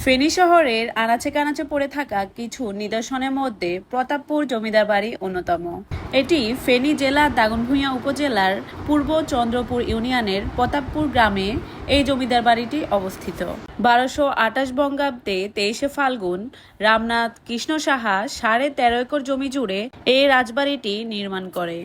ফেনী শহরের আনাচে কানাচে পড়ে থাকা কিছু নিদর্শনের মধ্যে প্রতাপপুর জমিদার বাড়ি অন্যতম। এটি ফেনী জেলার দাগনভূঞা উপজেলার পূর্ব চন্দ্রপুর ইউনিয়নের প্রতাপপুর গ্রামে এই জমিদার বাড়িটি অবস্থিত। 1228 বঙ্গাব্দে 23শে ফাল্গুন রামনাথ কৃষ্ণ সাহা 13.5 একর জমি জুড়ে এই রাজবাড়িটি নির্মাণ করে।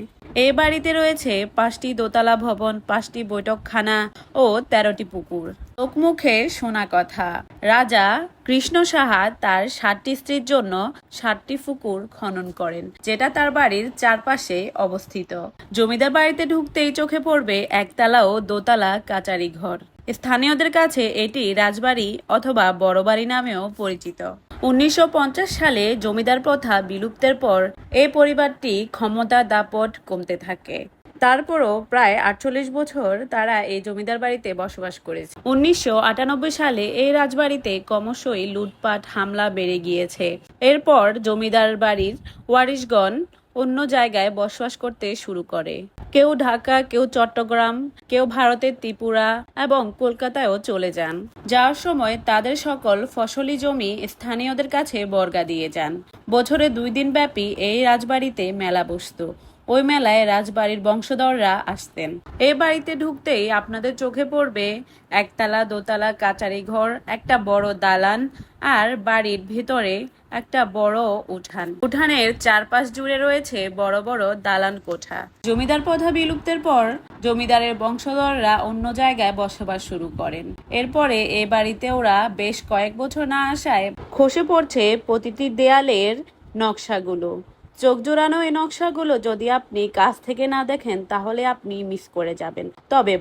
এই বাড়িতে রয়েছে 5টি দোতলা ভবন, 5টি বৈঠকখানা ও 13টি পুকুর। লোকমুখে শোনা কথা, রাজা কৃষ্ণ সাহা তার 7টি স্ত্রীর জন্য 7টি পুকুর খনন করেন, যেটা তার বাড়ির চারপাশে অবস্থিত। জমিদার বাড়িতে ঢুকতেই চোখে পড়বে একতলা ও দোতলা কাচারি ঘর। স্থানীয়দের কাছে এটি রাজবাড়ি অথবা বড় বাড়ি নামেও পরিচিত। 1950 সালে জমিদার প্রথা বিলুপ্তের পর এই পরিবারটি ক্ষমতার দাপট কমতে থাকে। তারপরও প্রায় 48 বছর তারা এই জমিদার বাড়িতে বসবাস করেছে। 1998 সালে এই রাজবাড়িতে ক্রমশই লুটপাট হামলা বেড়ে গিয়েছে। এরপর জমিদার বাড়ির ওয়ারিশগণ অন্য জায়গায় বসবাস করতে শুরু করে। কেউ ঢাকা, কেউ চট্টগ্রাম, কেউ ভারতের ত্রিপুরা এবং কলকাতায়ও চলে যান। যাওয়ার সময় তাদের সকল ফসলি জমি স্থানীয়দের কাছে বর্গা দিয়ে যান। বছরে 2 দিন ব্যাপী এই রাজবাড়িতে মেলা বসতো। ওই মেলায় রাজবাড়ির বংশধররা আসতেন। এই বাড়িতে ঢুকতেই আপনাদের চোখে পড়বে একতলা দোতলা কাচারি ঘর, একটা বড় দালান আর বাড়ির ভেতরে একটা বড় উঠান। উঠানের চারপাশ জুড়ে রয়েছে বড় বড় দালান কোঠা। জমিদার প্রথা বিলুপ্তের পর জমিদারের বংশধররা অন্য জায়গায় বসবাস শুরু করেন। এরপরে এ বাড়িতে ওরা বেশ কয়েক বছর না আসায় খসে পড়ছে প্রতিটি দেয়ালের নকশাগুলো। চোখ জোড়ানো এই নকশাগুলো যদি আপনি কাছ থেকে না দেখেন তাহলে আপনি মিস করে যাবেন। তবে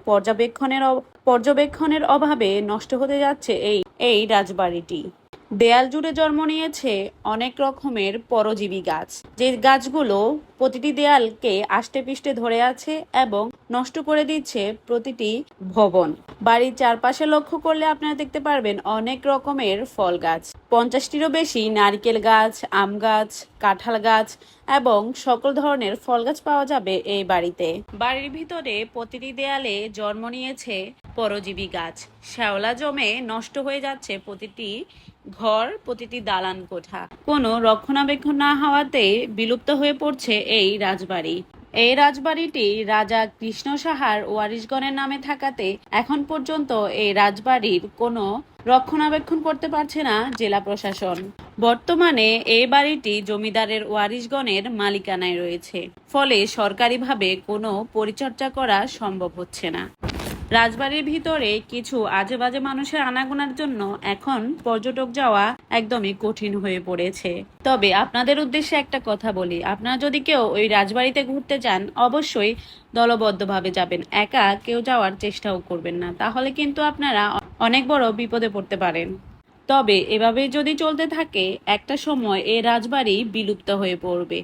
পর্যবেক্ষণের অভাবে নষ্ট হতে যাচ্ছে এই রাজবাড়িটি। দেয়াল জুড়ে জন্ম নিয়েছে অনেক রকমের পরজীবী গাছ, যে গাছগুলো প্রতিটি দেয়ালকে আষ্টে পিষ্টে ধরে আছে এবং নষ্ট করে দিচ্ছে প্রতিটি ভবন। বাড়ির চারপাশে লক্ষ্য করলে আপনারা দেখতে পারবেন অনেক রকমের ফল গাছ, 50টিরও বেশি নারকেল গাছ, আম গাছ, কাঁঠাল গাছ এবং সকল ধরনের ফল গাছ পাওয়া যাবে এই বাড়িতে। বাড়ির ভিতরে প্রতিটি দেয়ালে জন্ম নিয়েছে পরজীবী গাছ। শ্যাওলা জমে নষ্ট হয়ে যাচ্ছে প্রতিটি ঘর, প্রতিটি দালান কোঠা। কোনো রক্ষণাবেক্ষণ না হওয়াতে বিলুপ্ত হয়ে পড়ছে এই রাজবাড়ি। এই রাজবাড়িটি রাজা কৃষ্ণ সাহার ওয়ারিশগণের নামে থাকাতে এখন পর্যন্ত এই রাজবাড়ির কোনো রক্ষণাবেক্ষণ করতে পারছে না জেলা প্রশাসন। বর্তমানে এই বাড়িটি জমিদারের ওয়ারিশগণের মালিকানায় রয়েছে, ফলে সরকারিভাবে কোনো পরিচর্যা করা সম্ভব হচ্ছে না। রাজবাড়ির ভিতরে কিছু আজে বাজে মানুষের আনাগোনার জন্য এখন পর্যটক যাওয়া একদমই কঠিন হয়ে পড়েছে। তবে আপনাদের উদ্দেশ্যে একটা কথা বলি, আপনারা যদি কেউ ওই রাজবাড়িতে ঘুরতে যান অবশ্যই দলবদ্ধভাবে যাবেন, একা কেউ যাওয়ার চেষ্টাও করবেন না, তাহলে কিন্তু আপনারা অনেক বড় বিপদে পড়তে পারেন। তবে এভাবে যদি চলতে থাকে একটা সময় এই রাজবাড়ি বিলুপ্ত হয়ে পড়বে।